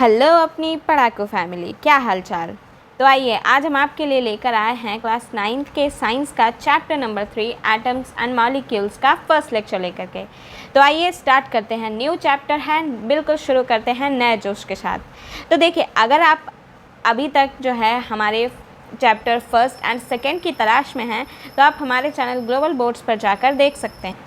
Hello अपनी पढ़ाकू family, क्या हाल चाल। तो आइए आज हम आपके लिए लेकर आए हैं क्लास 9th के साइंस का chapter number 3 atoms and molecules का फर्स्ट लेक्चर लेकर के। तो आइए स्टार्ट करते हैं, न्यू चैप्टर है, बिल्कुल शुरू करते हैं नए जोश के साथ। तो देखिए, अगर आप अभी तक जो है हमारे चैप्टर फर्स्ट एंड सेकेंड की तलाश में हैं तो आप हमारे चैनल ग्लोबल बोर्ड्स पर जाकर देख सकते हैं।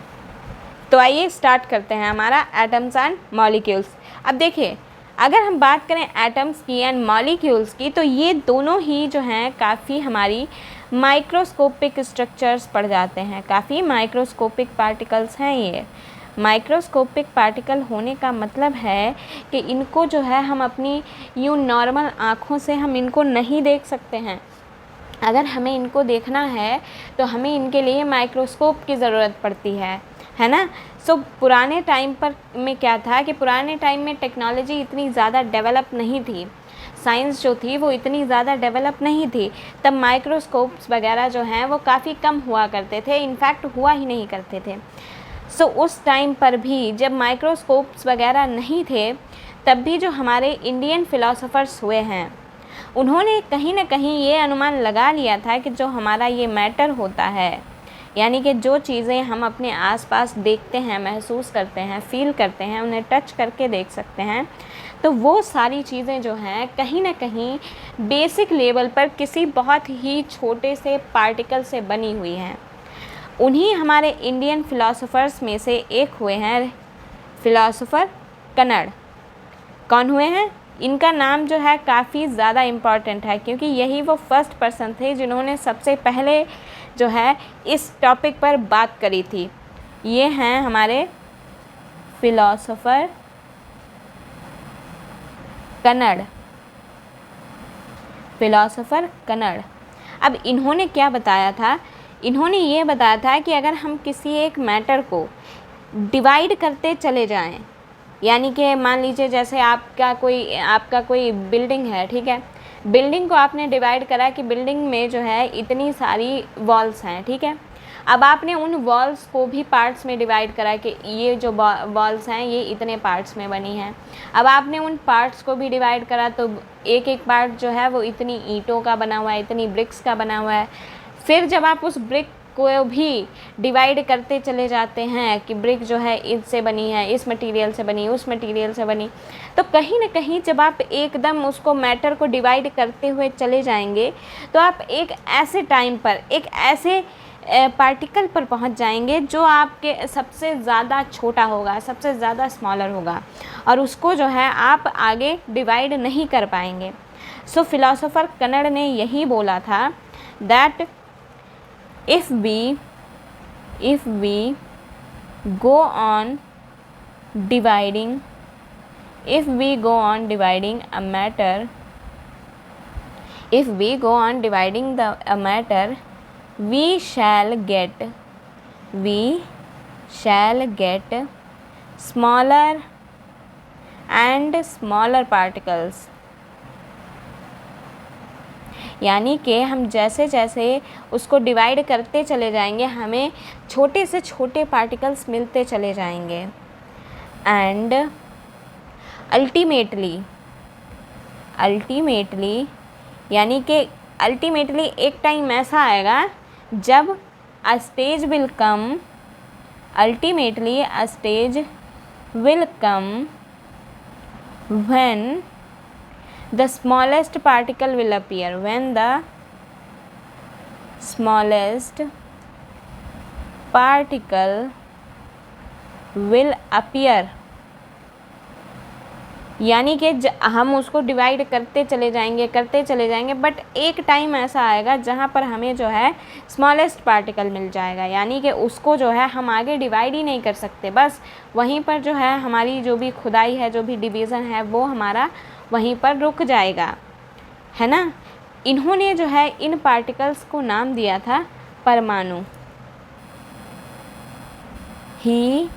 तो आइए स्टार्ट करते हैं हमारा एटम्स एंड मॉलिक्यूल्स। अब देखिए, अगर हम बात करें एटम्स की एंड मॉलिक्यूल्स की, तो ये दोनों ही जो हैं काफ़ी हमारी माइक्रोस्कोपिक स्ट्रक्चर्स पड़ जाते हैं, काफ़ी माइक्रोस्कोपिक पार्टिकल्स हैं। ये माइक्रोस्कोपिक पार्टिकल होने का मतलब है कि इनको जो है हम अपनी यूँ नॉर्मल आँखों से हम इनको नहीं देख सकते हैं। अगर हमें इनको देखना है तो हमें इनके लिए माइक्रोस्कोप की ज़रूरत पड़ती है ना। सो पुराने टाइम पर में क्या था कि पुराने टाइम में टेक्नोलॉजी इतनी ज़्यादा डेवलप नहीं थी, साइंस जो थी वो इतनी ज़्यादा डेवलप नहीं थी। तब माइक्रोस्कोप्स वगैरह जो हैं वो काफ़ी कम हुआ करते थे, इनफैक्ट हुआ ही नहीं करते थे। सो उस टाइम पर भी जब माइक्रोस्कोप्स वगैरह नहीं थे, तब भी जो हमारे इंडियन फ़िलासफ़र्स हुए हैं उन्होंने कहीं ना कहीं ये अनुमान लगा लिया था कि जो हमारा ये मैटर होता है, यानी कि जो चीज़ें हम अपने आसपास देखते हैं, महसूस करते हैं, फील करते हैं, उन्हें टच करके देख सकते हैं, तो वो सारी चीज़ें जो हैं कहीं ना कहीं बेसिक लेवल पर किसी बहुत ही छोटे से पार्टिकल से बनी हुई हैं। उन्हीं हमारे इंडियन फ़िलासफ़र्स में से एक हुए हैं फ़िलासफ़र कनड़। कौन हुए हैं? इनका नाम जो है काफ़ी ज़्यादा इम्पॉर्टेंट है, क्योंकि यही वो फर्स्ट पर्सन थे जिन्होंने सबसे पहले जो है इस टॉपिक पर बात करी थी। ये हैं हमारे फ़िलासफ़र कनड़, फ़िलासफ़र कनड़। अब इन्होंने क्या बताया था? इन्होंने ये बताया था कि अगर हम किसी एक मैटर को डिवाइड करते चले जाएं, यानी कि मान लीजिए जैसे आपका कोई बिल्डिंग है, ठीक है, बिल्डिंग को आपने डिवाइड करा कि बिल्डिंग में जो है इतनी सारी वॉल्स हैं, ठीक है। अब आपने उन वॉल्स को भी पार्ट्स में डिवाइड करा कि ये जो वॉल्स हैं ये इतने पार्ट्स में बनी हैं। अब आपने उन पार्ट्स को भी डिवाइड करा तो एक एक पार्ट जो है वो इतनी ईंटों का बना हुआ है, इतनी ब्रिक्स का बना हुआ है। फिर जब आप उस ब्रिक को भी डिवाइड करते चले जाते हैं कि ब्रिक जो है इससे बनी है, इस मटेरियल से बनी, उस मटेरियल से बनी, तो कहीं ना कहीं जब आप एकदम उसको मैटर को डिवाइड करते हुए चले जाएंगे तो आप एक ऐसे टाइम पर एक ऐसे पार्टिकल पर पहुंच जाएंगे जो आपके सबसे ज़्यादा छोटा होगा, सबसे ज़्यादा स्मॉलर होगा, और उसको जो है आप आगे डिवाइड नहीं कर पाएंगे। सो फ़िलासफ़र कनड़ ने यही बोला था that if we go on dividing a matter, we shall get smaller and smaller particles। यानी कि हम जैसे जैसे उसको डिवाइड करते चले जाएंगे हमें छोटे से छोटे पार्टिकल्स मिलते चले जाएंगे। एंड अल्टीमेटली यानी कि अल्टीमेटली एक टाइम ऐसा आएगा जब अ stage will come when the smallest particle will appear, when the smallest particle will appear। यानी कि हम उसको डिवाइड करते चले जाएंगे बट एक टाइम ऐसा आएगा जहाँ पर हमें जो है स्मॉलेस्ट पार्टिकल मिल जाएगा, यानी कि उसको जो है हम आगे डिवाइड ही नहीं कर सकते, बस वहीं पर जो है हमारी जो भी खुदाई है, जो भी डिवीज़न है वो हमारा वहीं पर रुक जाएगा, है ना। इन्होंने जो है इन पार्टिकल्स को नाम दिया था परमाणु। ही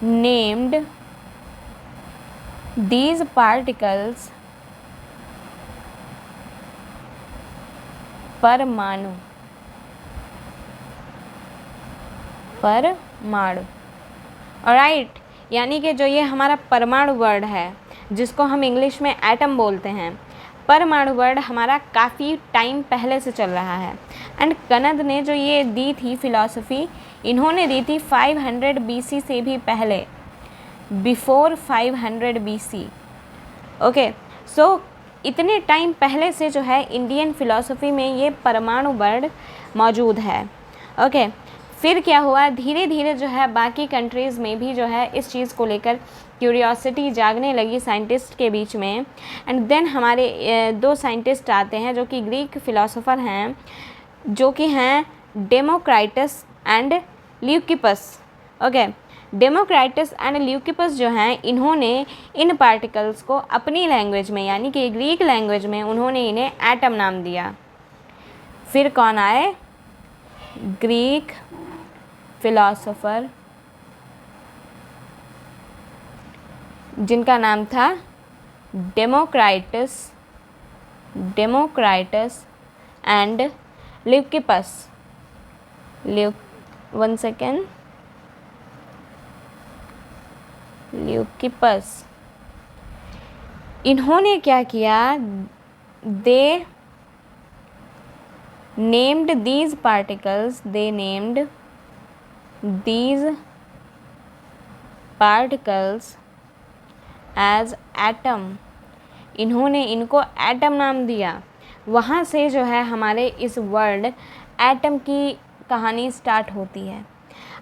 नेम्ड these particles परमाणु। ऑलराइट, यानी कि जो ये हमारा परमाणु वर्ड है, जिसको हम इंग्लिश में एटम बोलते हैं, परमाणु वर्ड हमारा काफ़ी टाइम पहले से चल रहा है। एंड कनद ने जो ये दी थी फिलॉसफी, इन्होंने दी थी 500 BC से भी पहले, बिफोर 500 BC। ओके, सो इतने टाइम पहले से जो है इंडियन फिलॉसफी में ये परमाणु वर्ड मौजूद है। ओके, फिर क्या हुआ, धीरे धीरे जो है बाकी कंट्रीज़ में भी जो है इस चीज़ को लेकर क्यूरियोसिटी जागने लगी साइंटिस्ट के बीच में। एंड देन हमारे दो साइंटिस्ट आते हैं जो कि ग्रीक फिलोसोफर हैं, जो कि हैं डेमोक्राइटस एंड ल्यूकिपस। ओके, डेमोक्राइटस एंड ल्यूकिपस जो हैं, इन्होंने इन पार्टिकल्स को अपनी लैंग्वेज में यानी कि ग्रीक लैंग्वेज में उन्होंने इन्हें एटम नाम दिया। फिर कौन आए, ग्रीक फिलोसोफर जिनका नाम था डेमोक्राइटस एंड ल्यूकिपस। ल्यूकिपस, इन्होंने क्या किया, they named these particles as atom. इन्होंने इनको एटम नाम दिया। वहाँ से जो है हमारे इस वर्ड एटम की कहानी स्टार्ट होती है।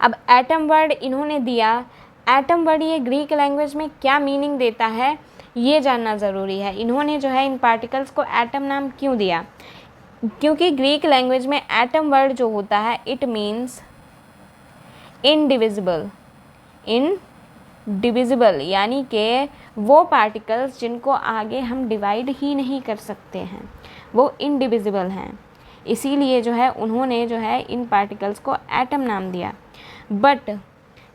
अब एटम वर्ड इन्होंने दिया, एटम वर्ड ये ग्रीक लैंग्वेज में क्या मीनिंग देता है ये जानना ज़रूरी है। इन्होंने जो है इन पार्टिकल्स को एटम नाम क्यों दिया, क्योंकि ग्रीक लैंग्वेज में एटम वर्ड जो होता है इट मीन्स इनडिविजिबल, यानी कि वो पार्टिकल्स जिनको आगे हम डिवाइड ही नहीं कर सकते हैं, वो इनडिविजिबल हैं। इसीलिए जो है उन्होंने जो है इन पार्टिकल्स को एटम नाम दिया। बट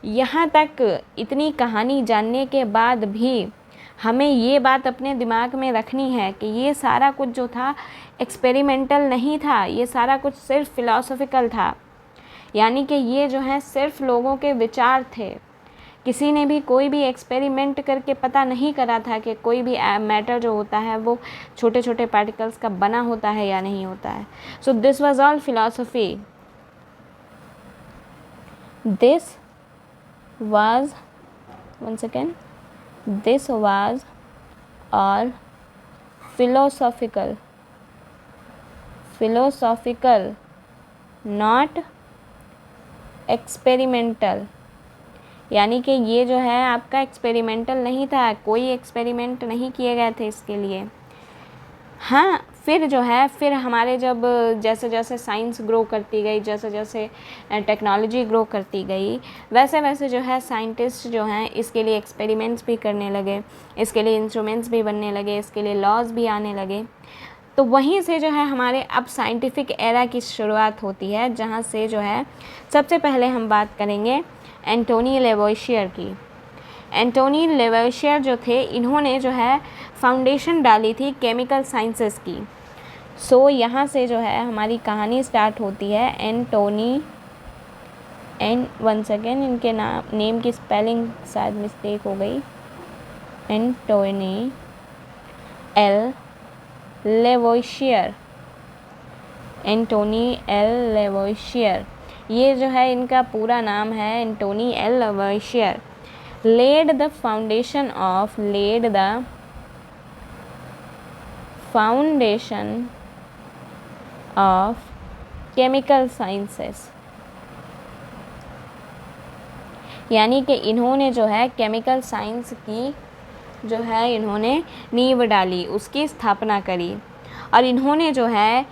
यहाँ तक इतनी कहानी जानने के बाद भी हमें ये बात अपने दिमाग में रखनी है कि ये सारा कुछ जो था एक्सपेरिमेंटल नहीं था, ये सारा कुछ सिर्फ फिलॉसफिकल था। यानी कि ये जो है सिर्फ लोगों के विचार थे। किसी ने भी कोई भी एक्सपेरिमेंट करके पता नहीं करा था कि कोई भी मैटर जो होता है वो छोटे छोटे पार्टिकल्स का बना होता है या नहीं होता है। So this was all philosophy. This was all philosophical, not experimental। यानी कि ये जो है आपका एक्सपेरिमेंटल नहीं था, कोई एक्सपेरिमेंट नहीं किए गए थे इसके लिए। हाँ, फिर जो है फिर हमारे जब जैसे जैसे साइंस ग्रो करती गई, जैसे जैसे टेक्नोलॉजी ग्रो करती गई, वैसे वैसे जो है साइंटिस्ट जो हैं इसके लिए एक्सपेरिमेंट्स भी करने लगे, इसके लिए इंस्ट्रूमेंट्स भी बनने लगे, इसके लिए लॉज भी आने लगे। तो वहीं से जो है हमारे अब साइंटिफिक एरा की शुरुआत होती है, जहाँ से जो है सबसे पहले हम बात करेंगे एंटोनी लेवोइशियर की। एंटोनी लेवोइशियर जो थे, इन्होंने जो है फाउंडेशन डाली थी केमिकल साइंसेस की। सो यहाँ से जो है हमारी कहानी स्टार्ट होती है। एंटोनी इनके नेम की स्पेलिंग शायद मिस्टेक हो गई, एंटोनी एल लेवोइशियर। ये जो है इनका पूरा नाम है Antoine L Lavoisier. laid the foundation of chemical sciences। यानी कि इन्होंने जो है केमिकल साइंस की जो है इन्होंने नींव डाली, उसकी स्थापना करी। और इन्होंने जो है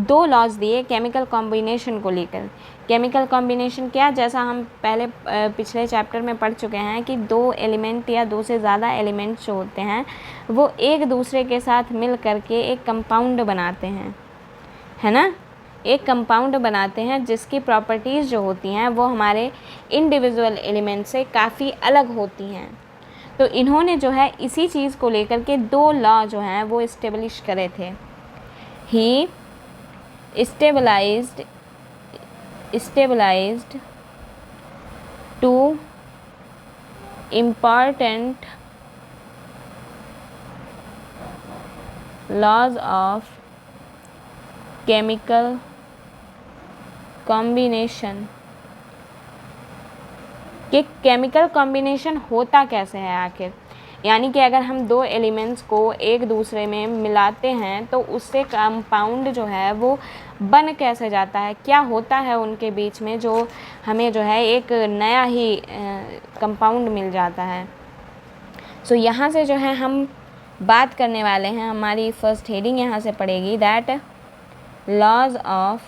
2 लॉज दिए केमिकल कॉम्बिनेशन को लेकर। केमिकल कॉम्बिनेशन क्या, जैसा हम पहले पिछले चैप्टर में पढ़ चुके हैं कि 2 एलिमेंट या 2 से ज़्यादा एलिमेंट्स जो होते हैं वो एक दूसरे के साथ मिल करके एक कंपाउंड बनाते हैं, है ना। एक कंपाउंड बनाते हैं जिसकी प्रॉपर्टीज़ जो होती हैं वो हमारे इंडिविजुअल एलिमेंट से काफ़ी अलग होती हैं। तो इन्होंने जो है इसी चीज़ को लेकर के 2 लॉ जो हैं वो इस्टेब्लिश करे थे। He stabilized 2 important laws of chemical combination, कि केमिकल कॉम्बिनेशन होता कैसे है आखिर, यानी कि अगर हम दो एलिमेंट्स को एक दूसरे में मिलाते हैं तो उससे कंपाउंड जो है वो बन कैसे जाता है, क्या होता है उनके बीच में जो हमें जो है एक नया ही कंपाउंड मिल जाता है। सो यहाँ से जो है हम बात करने वाले हैं, हमारी फर्स्ट हेडिंग यहाँ से पड़ेगी that laws of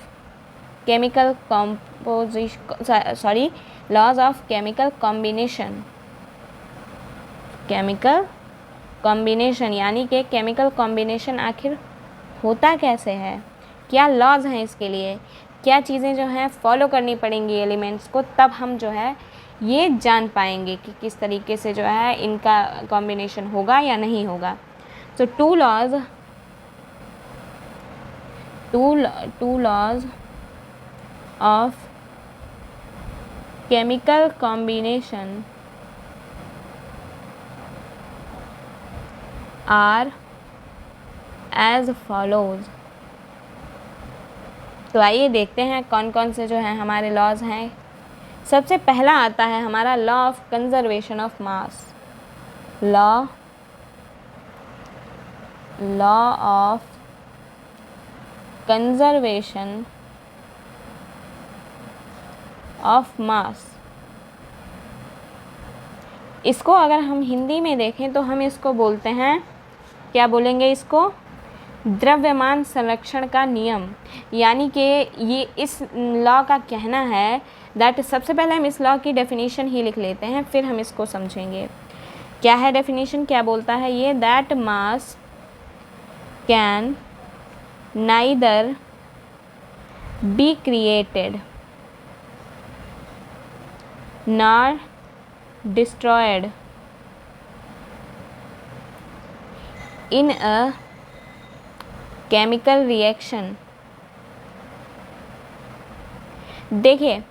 chemical laws of chemical combination. Chemical combination यानी कि केमिकल कॉम्बिनेशन आखिर होता कैसे है, क्या लॉज हैं इसके लिए, क्या चीज़ें जो हैं फॉलो करनी पड़ेंगी एलिमेंट्स को, तब हम जो है ये जान पाएंगे कि किस तरीके से जो है इनका कॉम्बिनेशन होगा या नहीं होगा। So two laws of chemical combination are as follows. तो आइए देखते हैं कौन कौन से जो हैं हमारे लॉज हैं। सबसे पहला आता है हमारा law of conservation of mass. Law of conservation of मास, इसको अगर हम हिंदी में देखें तो हम इसको बोलते हैं, क्या बोलेंगे इसको, द्रव्यमान संरक्षण का नियम। यानी कि ये इस लॉ का कहना है दैट, सबसे पहले हम इस लॉ की डेफिनेशन ही लिख लेते हैं फिर हम इसको समझेंगे। क्या है डेफिनेशन, क्या बोलता है ये, that mass can neither be created nor destroyed in a chemical reaction। देखिए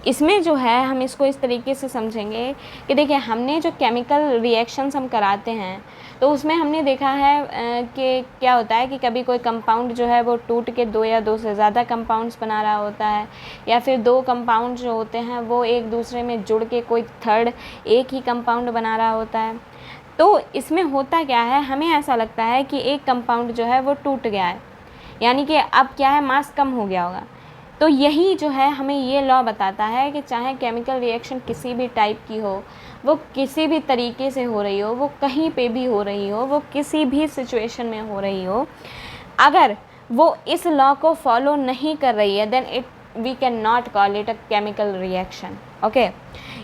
इसमें जो है हम इसको इस तरीके से समझेंगे कि देखिए हमने जो केमिकल रिएक्शंस हम कराते हैं तो उसमें हमने देखा है कि क्या होता है कि कभी कोई कंपाउंड जो है वो टूट के दो या दो से ज़्यादा कंपाउंड्स बना रहा होता है, या फिर दो कंपाउंड जो होते हैं वो एक दूसरे में जुड़ के कोई थर्ड एक ही कंपाउंड बना रहा होता है। तो इसमें होता क्या है, हमें ऐसा लगता है कि एक कंपाउंड जो है वो टूट गया है, यानी कि अब क्या है मास कम हो गया होगा। तो यही जो है हमें ये लॉ बताता है कि चाहे केमिकल रिएक्शन किसी भी टाइप की हो, वो किसी भी तरीके से हो रही हो, वो कहीं पे भी हो रही हो, वो किसी भी सिचुएशन में हो रही हो, अगर वो इस लॉ को फॉलो नहीं कर रही है then we can not call it a chemical reaction. Okay,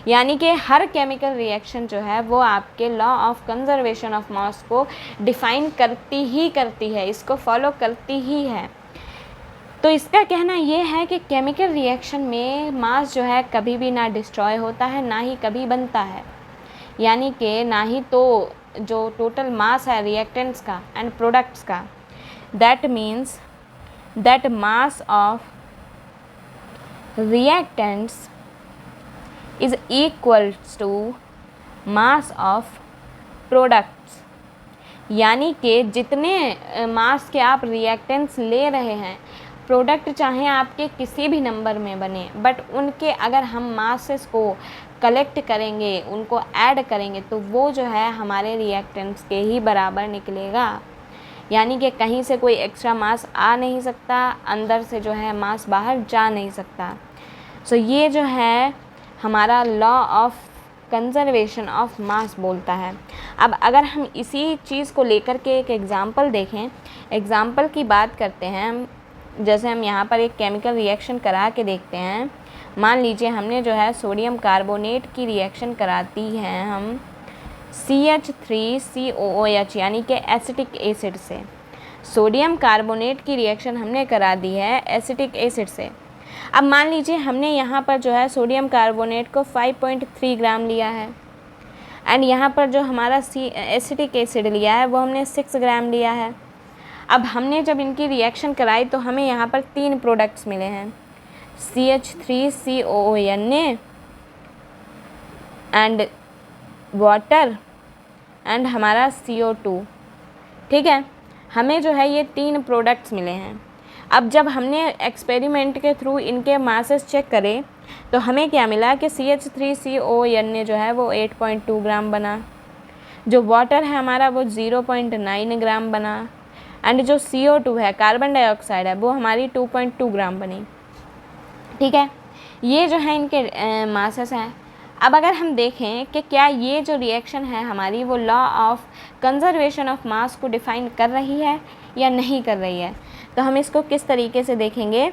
यानी कि हर केमिकल रिएक्शन जो है वो आपके law of conservation of mass को डिफ़ाइन करती है, इसको फॉलो करती ही है। तो इसका कहना ये है कि केमिकल रिएक्शन में मास जो है कभी भी ना डिस्ट्रॉय होता है ना ही कभी बनता है, यानी कि ना ही तो जो टोटल मास है रिएक्टेंट्स का एंड प्रोडक्ट्स का, that means that mass of reactants is equals to mass of products. यानी कि जितने मास के आप रिएक्टेंट्स ले रहे हैं, प्रोडक्ट चाहे आपके किसी भी नंबर में बने, बट उनके अगर हम मासेस को कलेक्ट करेंगे, उनको ऐड करेंगे, तो वो जो है हमारे रिएक्टेंट्स के ही बराबर निकलेगा। यानी कि कहीं से कोई एक्स्ट्रा मास आ नहीं सकता, अंदर से जो है मास बाहर जा नहीं सकता। सो ये जो है हमारा लॉ ऑफ कंजर्वेशन ऑफ मास बोलता है। अब अगर हम इसी चीज़ को लेकर के एक एग्ज़ाम्पल देखें, एग्ज़ाम्पल की बात करते हैं हम, जैसे हम यहाँ पर एक केमिकल रिएक्शन करा के देखते हैं। मान लीजिए हमने जो है सोडियम कार्बोनेट की रिएक्शन कराती है हम CH3COOH यानी कि एसिटिक एसिड से। सोडियम कार्बोनेट की रिएक्शन हमने करा दी है एसिटिक एसिड से। अब मान लीजिए हमने यहाँ पर जो है सोडियम कार्बोनेट को 5.3 ग्राम लिया है एंड यहाँ पर जो हमारा एसिटिक एसिड लिया है वो हमने 6 ग्राम लिया है। अब हमने जब इनकी रिएक्शन कराई तो हमें यहाँ पर 3 प्रोडक्ट्स मिले हैं, CH3COONA एंड वाटर एंड हमारा CO2। ठीक है, हमें जो है ये 3 प्रोडक्ट्स मिले हैं। अब जब हमने एक्सपेरिमेंट के थ्रू इनके मासेस चेक करे तो हमें क्या मिला कि CH3CON ने जो है वो 8.2 ग्राम बना, जो वाटर है हमारा वो 0.9 ग्राम बना, एंड जो CO2 है, कार्बन डाइऑक्साइड है, वो हमारी 2.2 ग्राम बनी। ठीक है, ये जो है इनके मासेस हैं। अब अगर हम देखें कि क्या ये जो रिएक्शन है हमारी वो law of conservation of mass को डिफ़ाइन कर रही है या नहीं कर रही है, तो हम इसको किस तरीके से देखेंगे।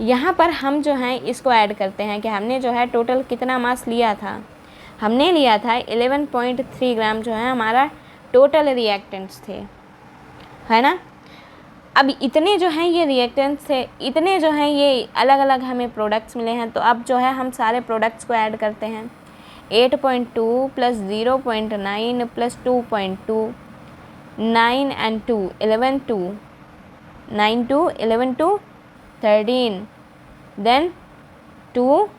यहाँ पर हम जो हैं इसको ऐड करते हैं कि हमने जो है टोटल कितना मास लिया था। हमने लिया था 11.3 ग्राम जो है हमारा टोटल रिएक्टेंट्स थे, है ना। अब इतने जो हैं ये रिएक्टेंट्स थे, इतने जो हैं ये अलग अलग हमें प्रोडक्ट्स मिले हैं। तो अब जो है हम सारे प्रोडक्ट्स को ऐड करते हैं। 8.2 plus 0.9 plus 2.2, 9 and 2 11, 2 9 2 11 2 13, then 2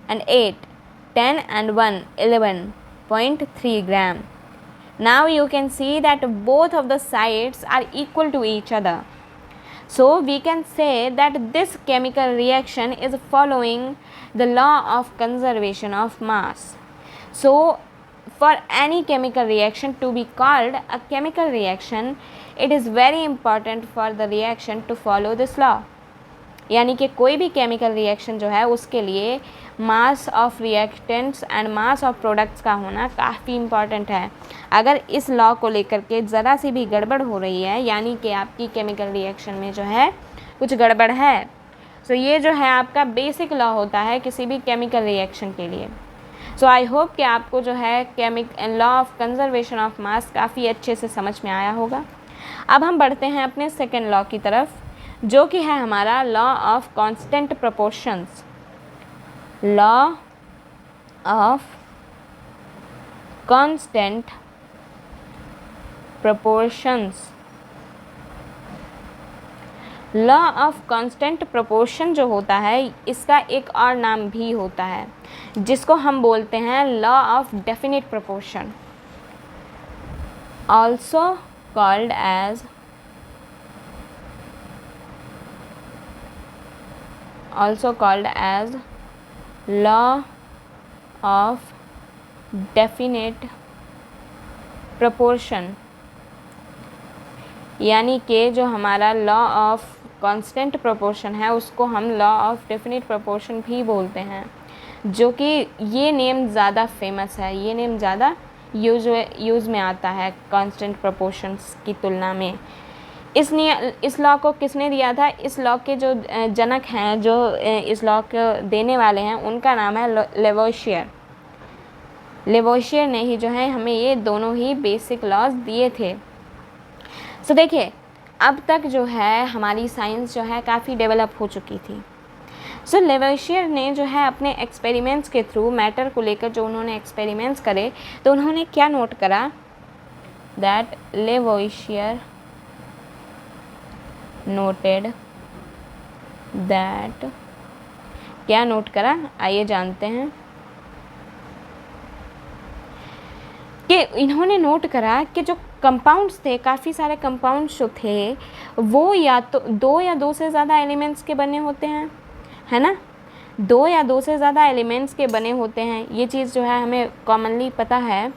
and 8 10 and 1 11.3 gram. Now you can see that both of the sides are equal to each other. So we can say that this chemical reaction is following the law of conservation of mass. So for any chemical reaction to be called a chemical reaction, it is very important for the reaction to follow this law. यानी कि कोई भी chemical reaction जो है उसके लिए मास of reactants and mass of products का होना काफ़ी इम्पॉर्टेंट है। अगर इस लॉ को लेकर के ज़रा सी भी गड़बड़ हो रही है, यानी कि आपकी केमिकल रिएक्शन में जो है कुछ गड़बड़ है, तो ये जो है आपका बेसिक लॉ होता है किसी भी केमिकल रिएक्शन के लिए। सो आई होप कि आपको जो है लॉ ऑफ कंजर्वेशन ऑफ मास काफ़ी अच्छे से समझ में आया होगा। अब हम बढ़ते हैं अपने सेकेंड लॉ की तरफ, जो कि है हमारा law of constant proportions. Law of constant proportions. Law of constant proportion जो होता है इसका एक और नाम भी होता है जिसको हम बोलते हैं law of definite proportion, also called as law of definite proportion। यानी कि जो हमारा लॉ ऑफ कांस्टेंट प्रोपोर्शन है उसको हम लॉ ऑफ डेफिनिट प्रोपोर्शन भी बोलते हैं, जो कि ये नेम ज़्यादा फेमस है, ये नेम ज़्यादा यूज़ में आता है कांस्टेंट प्रोपोर्शंस की तुलना में। इस लॉ को किसने दिया था? इस लॉ के जो जनक हैं, जो इस लॉ को देने वाले हैं, उनका नाम है लेवोइशियर। लेवोइशियर ने ही जो है हमें ये दोनों ही बेसिक लॉज दिए थे। सो देखिए, अब तक जो है हमारी साइंस जो है काफ़ी डेवलप हो चुकी थी। सो लेवोइशियर ने जो है अपने एक्सपेरिमेंट्स के थ्रू मैटर को लेकर जो उन्होंने एक्सपेरिमेंट्स करे तो उन्होंने क्या नोट करा, दैट लेवोइशियर नोटेड दैट, क्या नोट करा आइए जानते हैं, कि इन्होंने नोट करा कि जो कंपाउंड्स थे, काफ़ी सारे कंपाउंड्स जो थे वो या तो 2 या 2 से ज़्यादा एलिमेंट्स के बने होते हैं, है ना। 2 या 2 से ज़्यादा एलिमेंट्स के बने होते हैं, ये चीज़ जो है हमें कॉमनली पता है।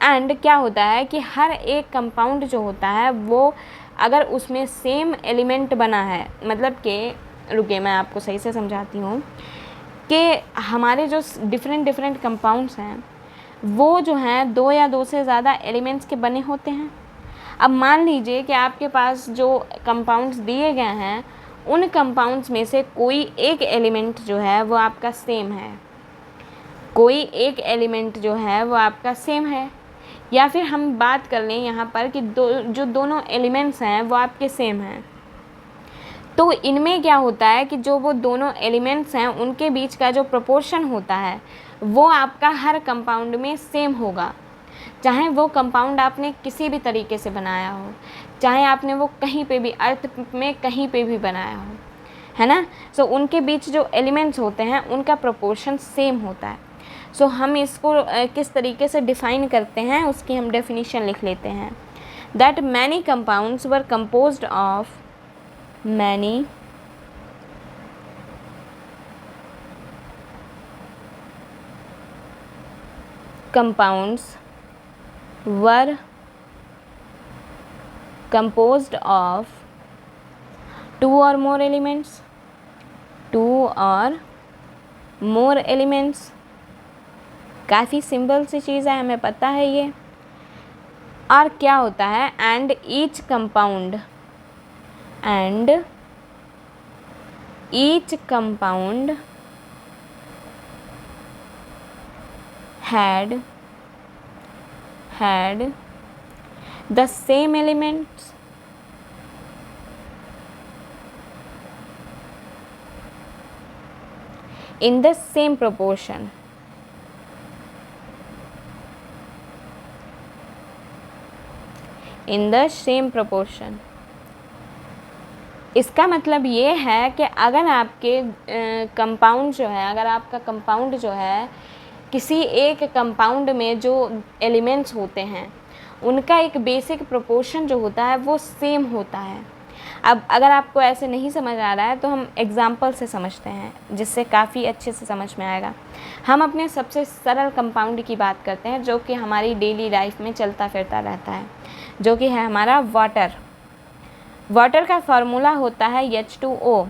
एंड क्या होता है कि हर एक कंपाउंड जो होता है वो अगर उसमें सेम एलिमेंट बना है, मतलब कि रुकिए मैं आपको सही से समझाती हूँ कि हमारे जो डिफरेंट कंपाउंड्स हैं वो जो हैं 2 या 2 से ज़्यादा एलिमेंट्स के बने होते हैं। अब मान लीजिए कि आपके पास जो कंपाउंड्स दिए गए हैं उन कंपाउंड्स में से कोई एक एलिमेंट जो है वो आपका सेम है, कोई एक एलिमेंट जो है वो आपका सेम है, या फिर हम बात कर लें यहाँ पर कि जो दोनों एलिमेंट्स हैं वो आपके सेम हैं। तो इनमें क्या होता है कि जो वो दोनों एलिमेंट्स हैं उनके बीच का जो प्रोपोर्शन होता है वो आपका हर कंपाउंड में सेम होगा, चाहे वो कंपाउंड आपने किसी भी तरीके से बनाया हो, चाहे आपने वो कहीं पे भी अर्थ में कहीं पे भी बनाया हो, है ना। सो उनके बीच जो एलिमेंट्स होते हैं उनका प्रोपोर्शन सेम होता है। सो हम इसको किस तरीके से डिफ़ाइन करते हैं उसकी हम डेफिनेशन लिख लेते हैं, that many compounds were composed of many compounds were composed of two or more elements, काफ़ी सिंपल सी चीज़ है, हमें पता है ये। और क्या होता है, and each compound had the same elements in the same proportion. इसका मतलब ये है कि अगर आपके कंपाउंड जो है, अगर आपका कंपाउंड जो है, किसी एक कंपाउंड में जो एलिमेंट्स होते हैं उनका एक बेसिक प्रोपोर्शन जो होता है वो सेम होता है। अब अगर आपको ऐसे नहीं समझ आ रहा है तो हम एग्जांपल से समझते हैं, जिससे काफ़ी अच्छे से समझ में आएगा। हम अपने सबसे सरल कंपाउंड की बात करते हैं जो कि हमारी डेली लाइफ में चलता फिरता रहता है, जो कि है हमारा वाटर। वाटर का फार्मूला होता है H2O।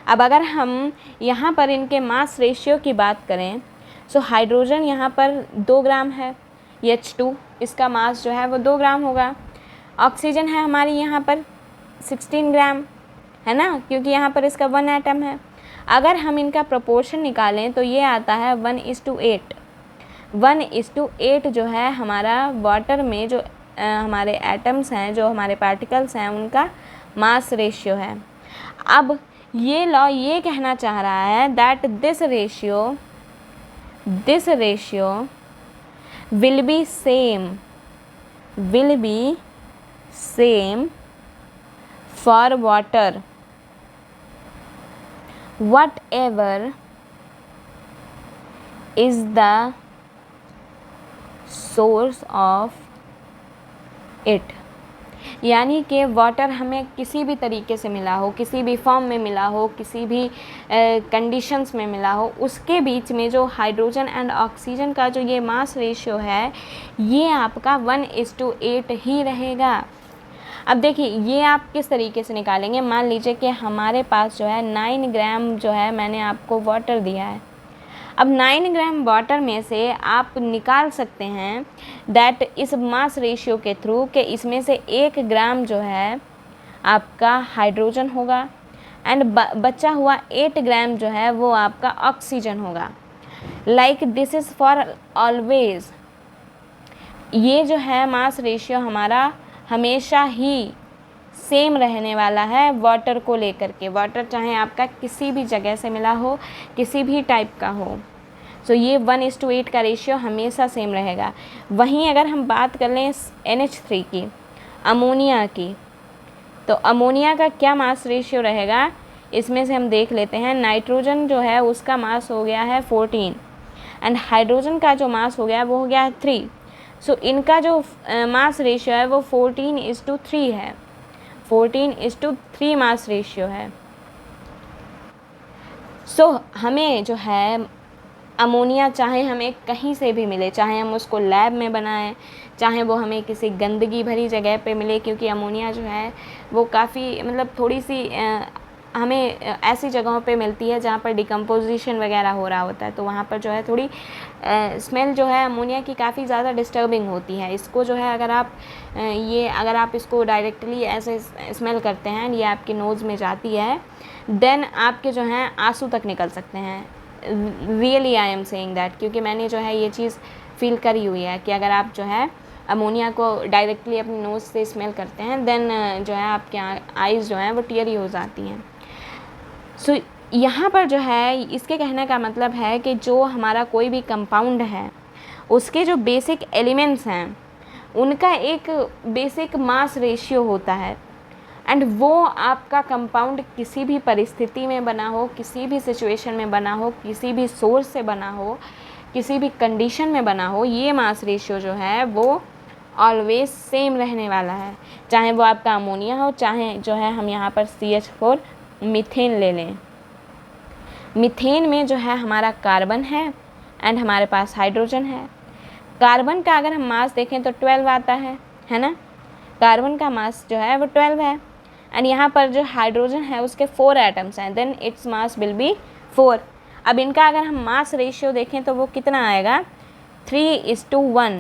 अब अगर हम यहाँ पर इनके मास रेशियो की बात करें, सो हाइड्रोजन यहाँ पर 2 ग्राम है, H2 इसका मास जो है वो 2 ग्राम होगा। ऑक्सीजन है हमारी यहाँ पर 16 ग्राम, है ना, क्योंकि यहाँ पर इसका 1 एटम है। अगर हम इनका प्रोपोर्शन निकालें तो ये आता है 1:8। 1:8 जो है हमारा वाटर में जो हमारे एटम्स हैं, जो हमारे पार्टिकल्स हैं, उनका मास रेशियो है। अब ये लॉ ये कहना चाह रहा है that this ratio will be same for water whatever is the source of it। यानी कि वाटर हमें किसी भी तरीके से मिला हो, किसी भी फॉर्म में मिला हो, किसी भी कंडीशंस में मिला हो, उसके बीच में जो हाइड्रोजन एंड ऑक्सीजन का जो ये मास रेशियो है ये आपका 1:8 ही रहेगा। अब देखिए ये आप किस तरीके से निकालेंगे। मान लीजिए कि हमारे पास जो है 9 ग्राम जो है मैंने आपको वाटर दिया है। अब 9 ग्राम वाटर में से आप निकाल सकते हैं दैट इस मास रेशियो के थ्रू कि इसमें से 1 ग्राम जो है आपका हाइड्रोजन होगा एंड बचा हुआ 8 ग्राम जो है वो आपका ऑक्सीजन होगा। Like this is for always. ये जो है मास रेशियो हमारा हमेशा ही सेम रहने वाला है वाटर को लेकर के। वाटर चाहे आपका किसी भी जगह से मिला हो, किसी भी टाइप का हो, सो ये 1:8 का रेशियो हमेशा सेम रहेगा। वहीं अगर हम बात कर लें NH3 की, अमोनिया की, तो अमोनिया का क्या मास रेशियो रहेगा, इसमें से हम देख लेते हैं। नाइट्रोजन जो है उसका मास हो गया है 14 एंड हाइड्रोजन का जो मास हो गया वो हो गया है 3। सो इनका जो मास रेशियो है वो 14:3 है। 14:3 मास रेशियो है। सो हमें जो है अमोनिया चाहे हमें कहीं से भी मिले, चाहे हम उसको लैब में बनाएं, चाहे वो हमें किसी गंदगी भरी जगह पे मिले, क्योंकि अमोनिया जो है वो काफ़ी मतलब थोड़ी सी हमें ऐसी जगहों पे मिलती है जहाँ पर डिकम्पोजिशन वगैरह हो रहा होता है, तो वहाँ पर जो है थोड़ी स्मेल जो है अमोनिया की काफ़ी ज़्यादा डिस्टर्बिंग होती है। इसको जो है अगर आप इसको डायरेक्टली ऐसे स्मेल करते हैं, ये आपके नोज़ में जाती है, देन आपके जो हैं आंसू तक निकल सकते हैं। Really I am saying that, क्योंकि मैंने जो है ये चीज़ फील करी हुई है कि अगर आप जो है अमोनिया को डायरेक्टली अपने नोज़ से स्मेल करते हैं, देन जो है आपके आइज़ जो हैं वो टीयरी हो जाती हैं। सो यहाँ पर जो है इसके कहने का मतलब है कि जो हमारा कोई भी कंपाउंड है उसके जो बेसिक एलिमेंट्स हैं उनका एक बेसिक मास रेशियो होता है एंड वो आपका कंपाउंड किसी भी परिस्थिति में बना हो, किसी भी सिचुएशन में बना हो, किसी भी सोर्स से बना हो, किसी भी कंडीशन में बना हो, ये मास रेशियो जो है वो ऑलवेज सेम रहने वाला है, चाहे वो आपका अमोनिया हो, चाहे जो है हम यहाँ पर CH4 मीथेन ले लें। मीथेन में जो है हमारा कार्बन है एंड हमारे पास हाइड्रोजन है। कार्बन का अगर हम मास देखें तो 12 आता है ना, कार्बन का मास जो है वो 12 है एंड यहाँ पर जो हाइड्रोजन है उसके 4 एटम्स हैं, then its mass will be 4। अब इनका अगर हम मास रेशियो देखें तो वो कितना आएगा, 3:1।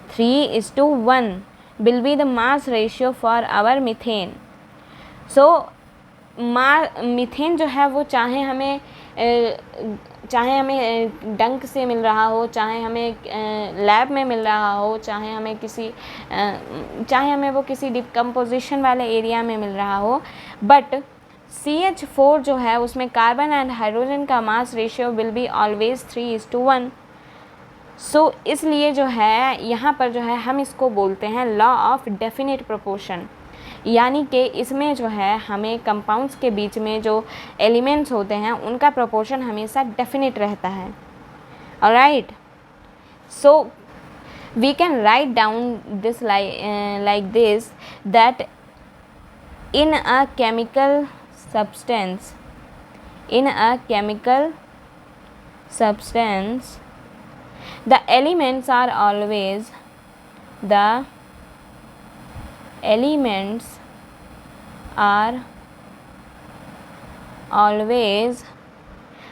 3:1 will be the mass ratio for our methane. So methane जो है वो चाहे हमें डंक से मिल रहा हो, चाहे हमें लैब में मिल रहा हो, चाहे हमें वो किसी डिकम्पोजिशन वाले एरिया में मिल रहा हो, बट CH4 जो है उसमें कार्बन एंड हाइड्रोजन का mass ratio will be always 3:1। सो इसलिए जो है यहाँ पर जो है हम इसको बोलते हैं लॉ ऑफ डेफिनेट प्रोपोर्शन, यानी कि इसमें जो है हमें कंपाउंड्स के बीच में जो एलिमेंट्स होते हैं उनका प्रोपोर्शन हमेशा डेफिनेट रहता है। Alright, so we can write down this like this, that in a chemical substance the elements are always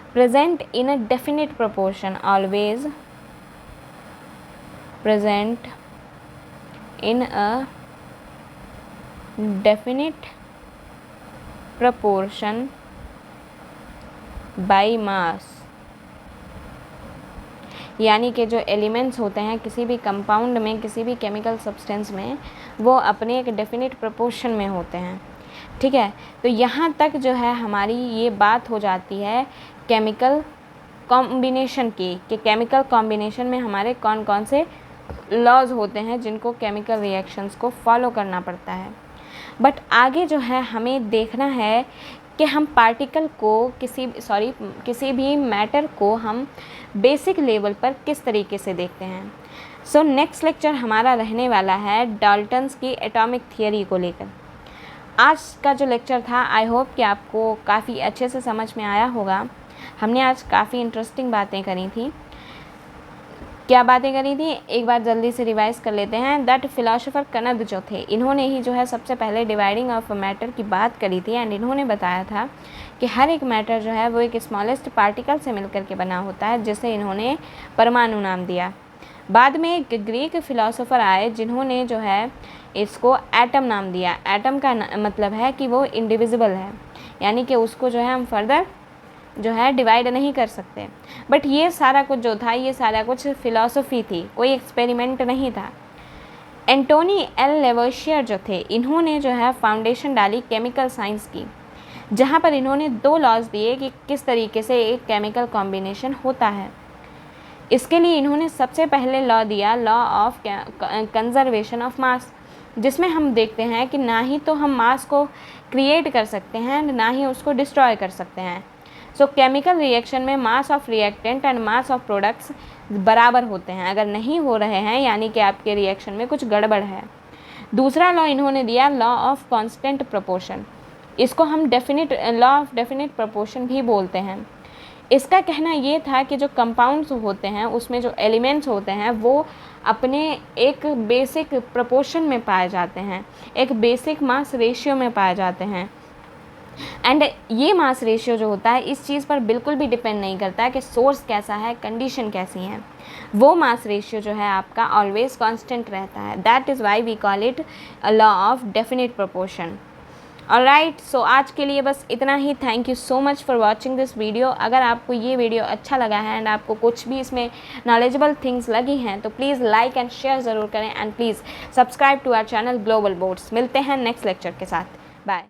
present in a definite proportion, always present in a definite proportion by mass। यानी कि जो elements होते हैं किसी भी compound में, किसी भी केमिकल सब्सटेंस में, वो अपने एक डेफिनेट प्रोपोर्शन में होते हैं। ठीक है, तो यहाँ तक जो है हमारी ये बात हो जाती है केमिकल कॉम्बिनेशन की, कि केमिकल कॉम्बिनेशन में हमारे कौन कौन से लॉज होते हैं जिनको केमिकल रिएक्शंस को फॉलो करना पड़ता है। बट आगे जो है हमें देखना है कि हम पार्टिकल को किसी भी मैटर को हम बेसिक लेवल पर किस तरीके से देखते हैं। सो नेक्स्ट लेक्चर हमारा रहने वाला है डाल्टन्स की एटॉमिक थियरी को लेकर। आज का जो लेक्चर था आई होप कि आपको काफ़ी अच्छे से समझ में आया होगा। हमने आज काफ़ी इंटरेस्टिंग बातें करी थी। क्या बातें करी थी, एक बार जल्दी से रिवाइज कर लेते हैं। दैट फिलोसोफर कनद जो थे, इन्होंने ही जो है सबसे पहले डिवाइडिंग ऑफ मैटर की बात करी थी एंड इन्होंने बताया था कि हर एक मैटर जो है वो एक स्मॉलेस्ट पार्टिकल से मिलकर के बना होता है, जिसे इन्होंने परमाणु नाम दिया। बाद में एक ग्रीक फिलोसोफर आए जिन्होंने जो है इसको एटम नाम दिया। एटम का मतलब है कि वो इंडिविजिबल है, यानी कि उसको जो है हम फर्दर जो है डिवाइड नहीं कर सकते। बट ये सारा कुछ जो था, ये सारा कुछ फ़िलॉसफी थी, कोई एक्सपेरिमेंट नहीं था। एंटोनी एल लेवोशियर जो थे, इन्होंने जो है फाउंडेशन डाली केमिकल साइंस की, जहाँ पर इन्होंने 2 लॉज दिए कि किस तरीके से एक केमिकल कॉम्बिनेशन होता है। इसके लिए इन्होंने सबसे पहले लॉ दिया, लॉ ऑफ कंजर्वेशन ऑफ मास, जिसमें हम देखते हैं कि ना ही तो हम मास को क्रिएट कर सकते हैं ना ही उसको डिस्ट्रॉय कर सकते हैं। सो केमिकल रिएक्शन में mass of reactant and mass of products बराबर होते हैं। अगर नहीं हो रहे हैं यानी कि आपके रिएक्शन में कुछ गड़बड़ है। दूसरा लॉ इन्होंने दिया, लॉ ऑफ कांस्टेंट प्रोपोर्शन। इसको हम लॉ ऑफ डेफिनेट प्रोपोर्शन भी बोलते हैं। इसका कहना ये था कि जो कंपाउंड्स होते हैं उसमें जो एलिमेंट्स होते हैं वो अपने एक बेसिक प्रोपोर्शन में पाए जाते हैं, एक बेसिक मास रेशियो में पाए जाते हैं। एंड ये मास रेशियो जो होता है इस चीज़ पर बिल्कुल भी डिपेंड नहीं करता है कि सोर्स कैसा है, कंडीशन कैसी है। वो मास रेशियो जो है आपका ऑलवेज कांस्टेंट रहता है। That is why we call it a law of definite proportion. Alright, so आज के लिए बस इतना ही। Thank you so much for watching this video. अगर आपको ये वीडियो अच्छा लगा है एंड आपको कुछ भी इसमें नॉलेजेबल थिंग्स लगी हैं तो प्लीज़ लाइक एंड शेयर ज़रूर करें and please subscribe to our channel global boards. मिलते हैं नेक्स्ट लेक्चर के साथ। बाय।